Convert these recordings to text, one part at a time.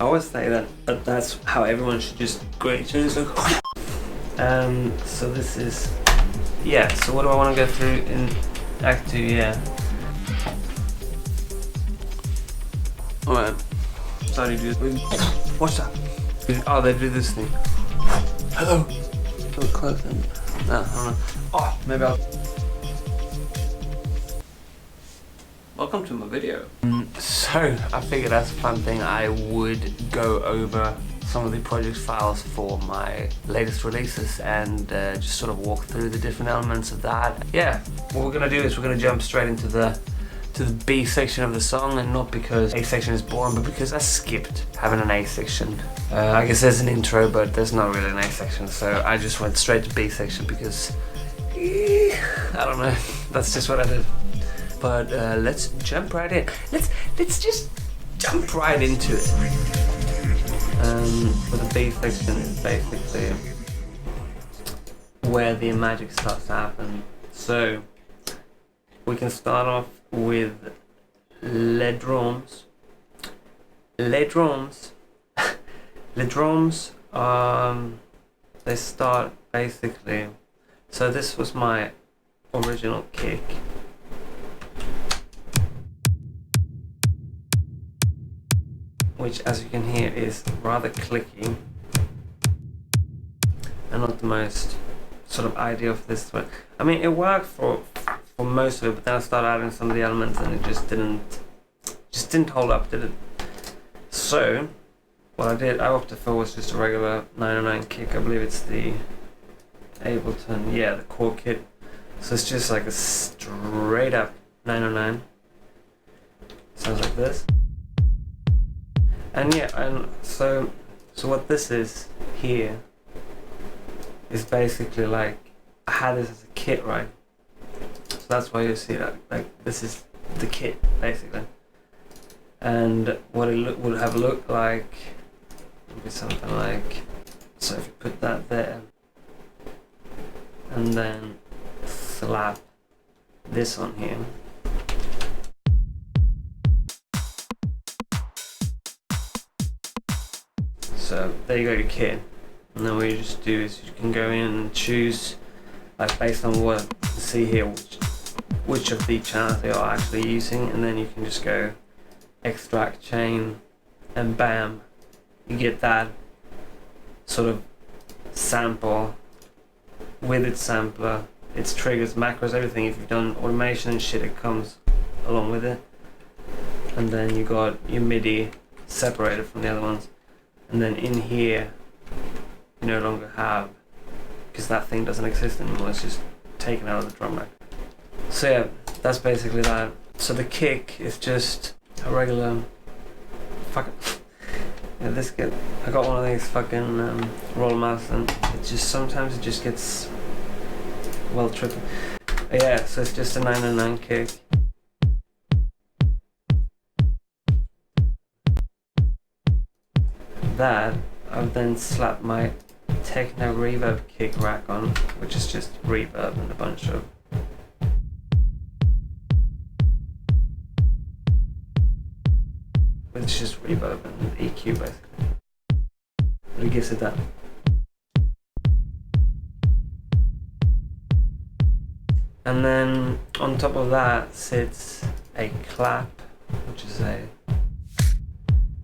I always say that that's how everyone should just grade tunes. Like, so this is, yeah, so what do I want to go through in Act 2, yeah. Alright, so do this. What's that? Oh, they do this thing. Hello. Go close and, no, I don't know. Oh, maybe I'll. Welcome to my video. So I figured that's a fun thing. I would go over some of the project files for my latest releases and just sort of walk through the different elements of that. Yeah, what we're gonna do is we're gonna jump straight into the B section of the song, and not because A section is boring, but because I skipped having an A section. I guess there's an intro, but there's not really an A section, so I just went straight to B section because I don't know. That's just what I did. But let's jump right in. Let's just jump right into it. For the B section is basically where the magic starts to happen. So we can start off with les drums. Les drums. Les drums. They start basically. So this was my original kick. Which, as you can hear, is rather clicky and not the most sort of ideal for this one. I mean, it worked for most of it, but then I started adding some of the elements and it just didn't hold up, did it? So what I opted for was just a regular 909 kick. I believe it's the Ableton, yeah, the core kit. So it's just like a straight up 909. Sounds like this. And yeah, and so what this is here is basically like I had this as a kit, right? So that's why you see that, like this is the kit basically. And what it would have looked like would be something like, so if you put that there and then slap this on here. So there you go, your kit. And then what you just do is you can go in and choose, like based on what you see here, which of the channels they are actually using, and then you can just go extract chain, and bam, you get that sort of sample with its sampler, its triggers, macros, everything. If you've done automation and shit, it comes along with it. And then you got your MIDI separated from the other ones. And then in here, you no longer have, because that thing doesn't exist anymore, it's just taken out of the drum rack. So yeah, that's basically that. So the kick is just a regular fucking, yeah, this kit. I got one of these fucking roller mouse, and it just, sometimes it just gets, well, trippy. Yeah, so it's just a 909 kick. That I've then slapped my techno reverb kick rack on, which is just reverb and a bunch of it's just reverb and EQ basically. It gives it that. And then on top of that sits a clap, which is a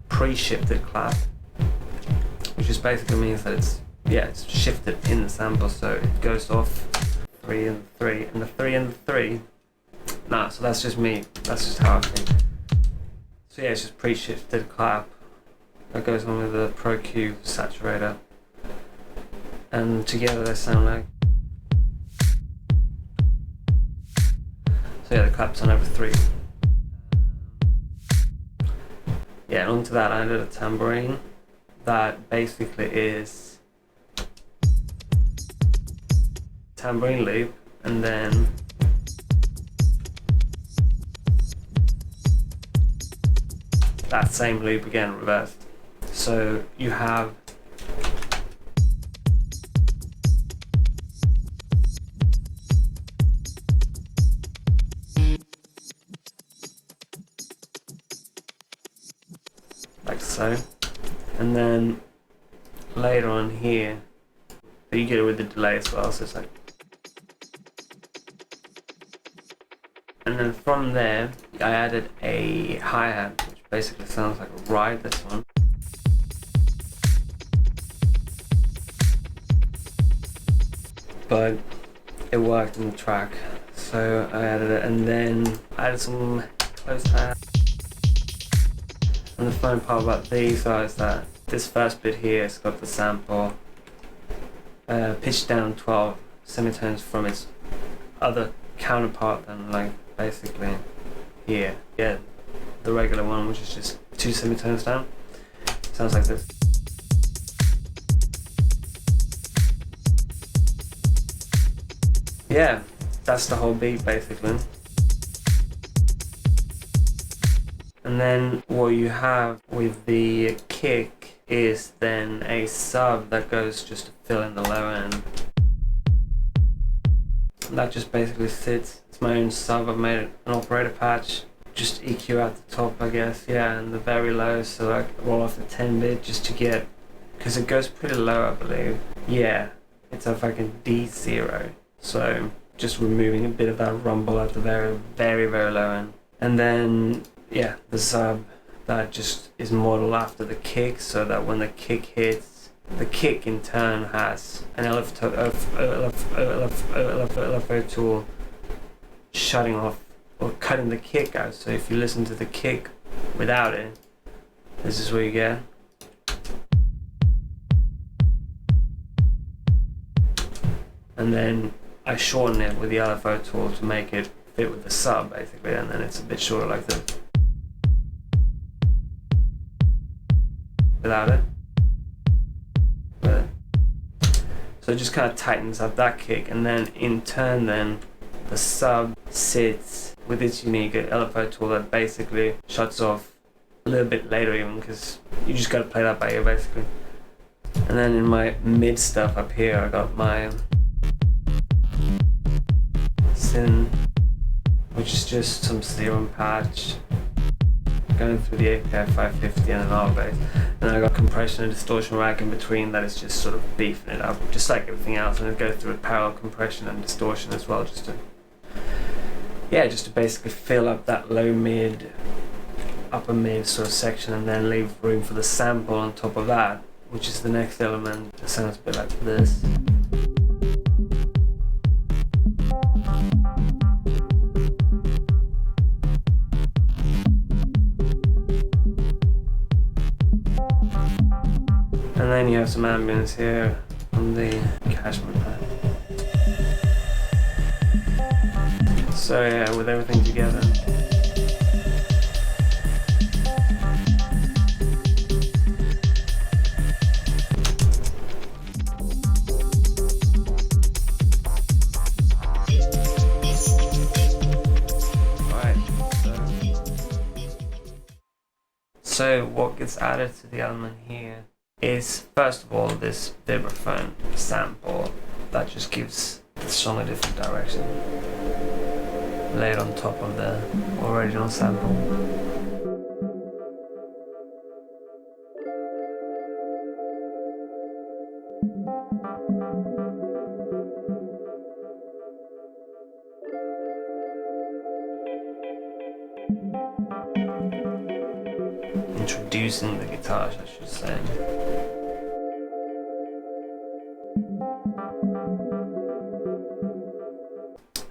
pre-shifted clap. Which just basically means that it's shifted in the sample, so it goes off 3 and 3, and the 3 and the 3. Nah, so that's just me. That's just how I think. So yeah, it's just pre-shifted clap that goes on with the Pro Q saturator, and together they sound like. So yeah, the clap's on over 3. Yeah, and onto that I added a tambourine. That basically is tambourine loop, and then that same loop again reversed. So you have like so. And then later on here, you get it with the delay as well, so it's like. And then from there, I added a hi-hat, which basically sounds like a ride, this one. But it worked in the track, so I added it, and then I added some close hi-hat. And the fun part about these is that this first bit here has got the sample pitched down 12 semitones from its other counterpart, and like basically here, yeah, the regular one, which is just 2 semitones down, sounds like this. Yeah, that's the whole beat basically. And then what you have with the kick is then a sub that goes just to fill in the low end. That just basically sits. It's my own sub. I've made an operator patch, just EQ at the top, I guess. Yeah, and the very low, so I roll off the 10-bit just to get, because it goes pretty low, I believe. Yeah, it's a fucking D0. So just removing a bit of that rumble at the very, very, very low end. And then, yeah, the sub that just is modeled after the kick, so that when the kick hits, the kick in turn has an LFO tool shutting off or cutting the kick out. So if you listen to the kick without it, this is what you get. And then I shorten it with the LFO tool to make it fit with the sub basically, and then it's a bit shorter like this. Without it. So it just kind of tightens up that kick, and then in turn then the sub sits with its unique LFO tool that basically shuts off a little bit later even, because you just got to play that by ear basically. And then in my mid stuff up here I got my Sin, which is just some serum patch going through the API 550 and an R bass. And I got compression and distortion rack in between that is just sort of beefing it up, just like everything else. And I go through a parallel compression and distortion as well, just to basically fill up that low mid, upper mid sort of section, and then leave room for the sample on top of that, which is the next element. It sounds a bit like this. And then you have some ambience here on the Cashman pad. So yeah, with everything together. So what gets added to the element here is, first of all, this vibraphone sample that just gives the song a different direction, laid on top of the original sample. Introducing the guitars, I should say.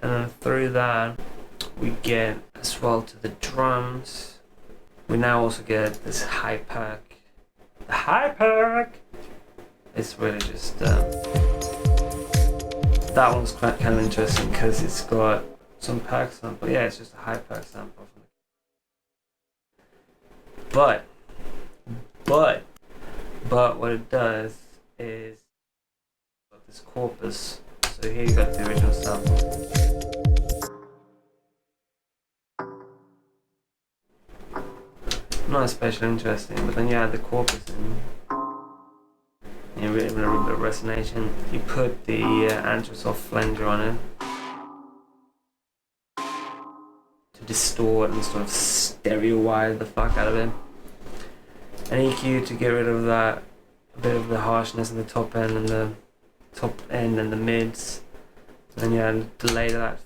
And then through that, we get as well to the drums. We now also get this high pack. The high pack! It's really just, that one's quite kind of interesting because it's got some pack sample. Yeah, it's just a high pack sample. But what it does is got this corpus. So here you got the original sample. Not especially interesting, but then you add the corpus in. You get a little bit of resonation. You put the anthracite flanger on it to distort and sort of stereo wire the fuck out of it. an EQ to get rid of that, a bit of the harshness in the top end and the mids, and yeah, delay that.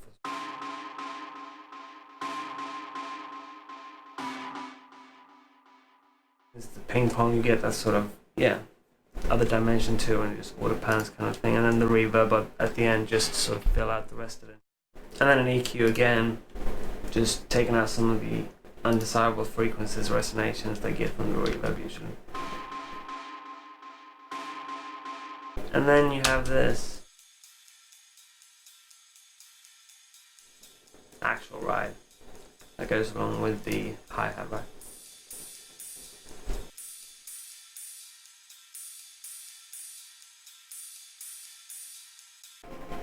It's the ping pong, you get that sort of, yeah, other dimension to it, and just auto pans kind of thing, and then the reverb at the end just to sort of fill out the rest of it. And then an EQ again, just taking out some of the undesirable frequencies, resonations they get from the reverb usually. And then you have this actual ride that goes along with the hi-hat ride.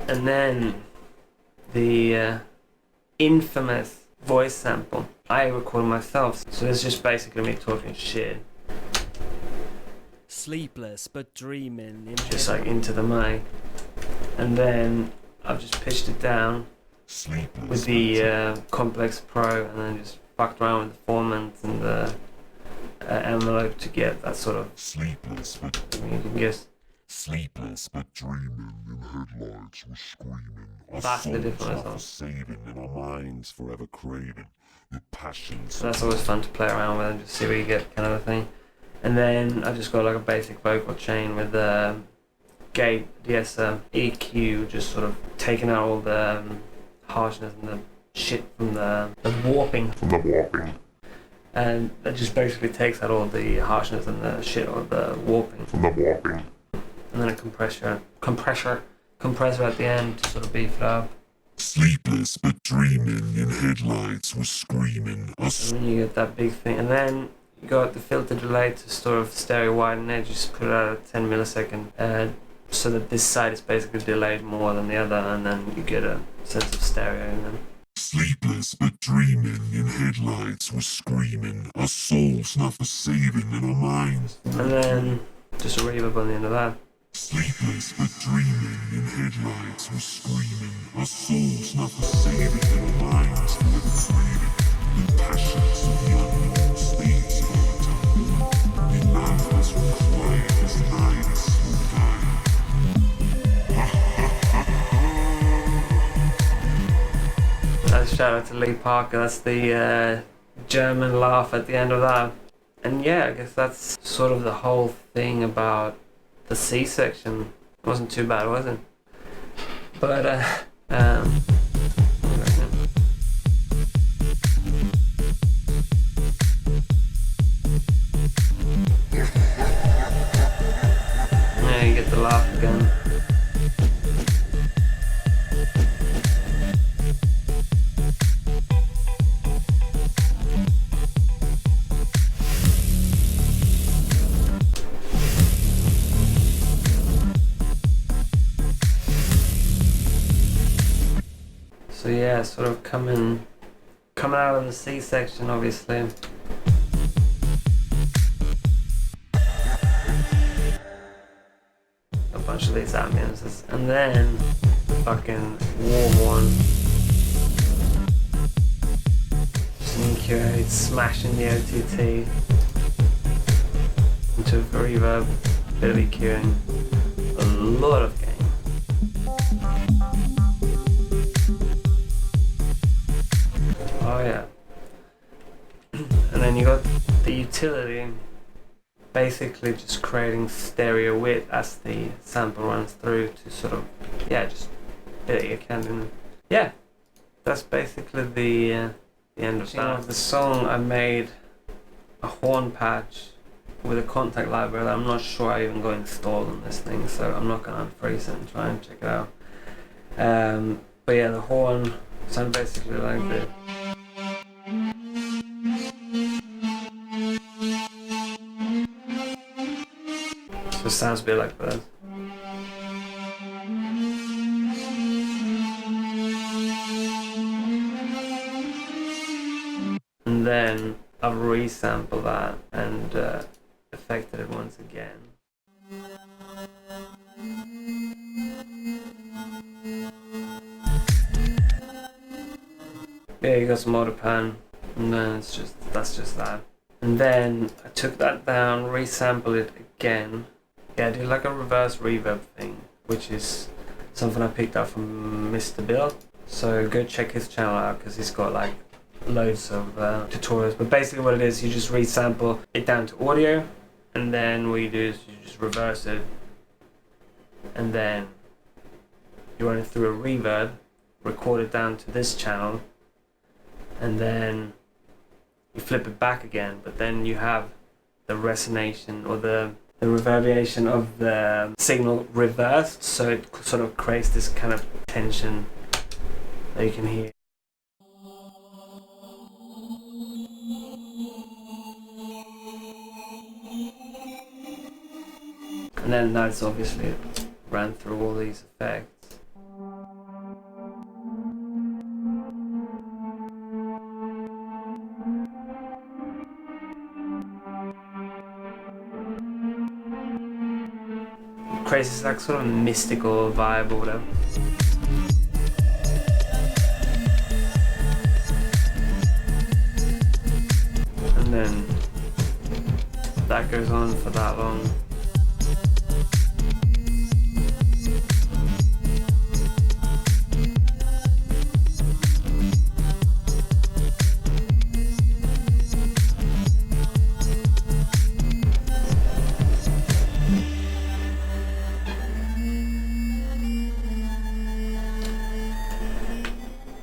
And then the infamous voice sample. I recorded myself, so it's just basically me talking shit. Sleepless but dreaming. Just like into the mic. And then I've just pitched it down with the Complex Pro, and then just fucked around with the formants and the envelope to get that sort of sleepless but you can guess. Sleepless but dreaming in headlights we're screaming. Our Vastly souls different are for as saving and our minds forever craving. The passions. So that's always fun to play around with and just see what you get, kind of a thing. And then I just got like a basic vocal chain with gate, EQ, just sort of taking out all the harshness and the shit from the warping. And that just basically takes out all the harshness and the shit of the warping. And then a compressor at the end to sort of beef it up. Sleepless but dreaming in headlights we're screaming. And then you get that big thing. And then you got the filter delay to sort of stereo widen it. Just put it at a 10 millisecond so that this side is basically delayed more than the other, and then you get a sense of stereo in them. Sleepless but dreaming in headlights we're screaming. Our souls not for saving in our minds. And then just a reverb on the end of that. Sleepless but dreaming in headlights we're screaming. Our souls not for saving in our minds forever craving. The passions of the unknown states of our time. In life as we quiet as the night is slow dying. Shout out to Lee Parker, that's the German laugh at the end of that. And yeah, I guess that's sort of the whole thing about the C section. It wasn't too bad, was it? But yeah, you get the laugh again. So yeah, sort of coming out of the C section, obviously. A bunch of these ambiances, and then fucking warm one. Just an EQ8 smashing the OTT into a reverb, bit of EQing, a lot of gain. Oh yeah. And then you got the utility, basically just creating stereo width as the sample runs through to sort of, yeah, just bit it you can. Yeah, that's basically the end of that. The song, I made a horn patch with a contact library that I'm not sure I even got installed on this thing, so I'm not gonna unfreeze it and try and check it out. But yeah, the horn sounds basically like this. So it sounds a bit like that. And then I've resampled that and affected it once again. Yeah, you got some auto pan, and then that's just that. And And then I took that down, resampled it again. Yeah, I did like a reverse reverb thing, which is something I picked up from Mr. Bill. So go check his channel out because he's got like loads of tutorials. But basically what it is, you just resample it down to audio, and then what you do is you just reverse it, and then you run it through a reverb, record it down to this channel, and then you flip it back again, but then you have the resonation or the reverberation of the signal reversed, so it sort of creates this kind of tension that you can hear. And then that's obviously ran through all these effects. Creates this like sort of mystical vibe or whatever. And then that goes on for that long.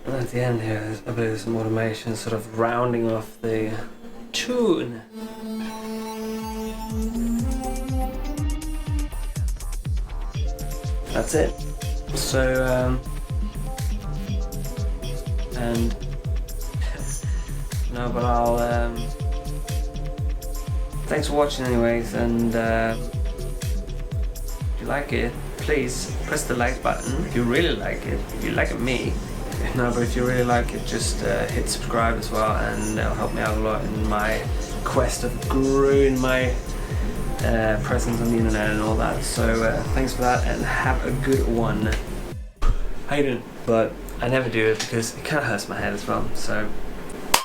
At the end here, there's a bit of some automation sort of rounding off the tune. That's it. So, and no, but I'll, thanks for watching anyways, and if you like it, please press the like button if you really like it, if you like me. No, but if you really like it, just hit subscribe as well, and it'll help me out a lot in my quest of growing my presence on the internet and all that. So thanks for that, and have a good one. How you doing? But I never do it because it kind of hurts my head as well. So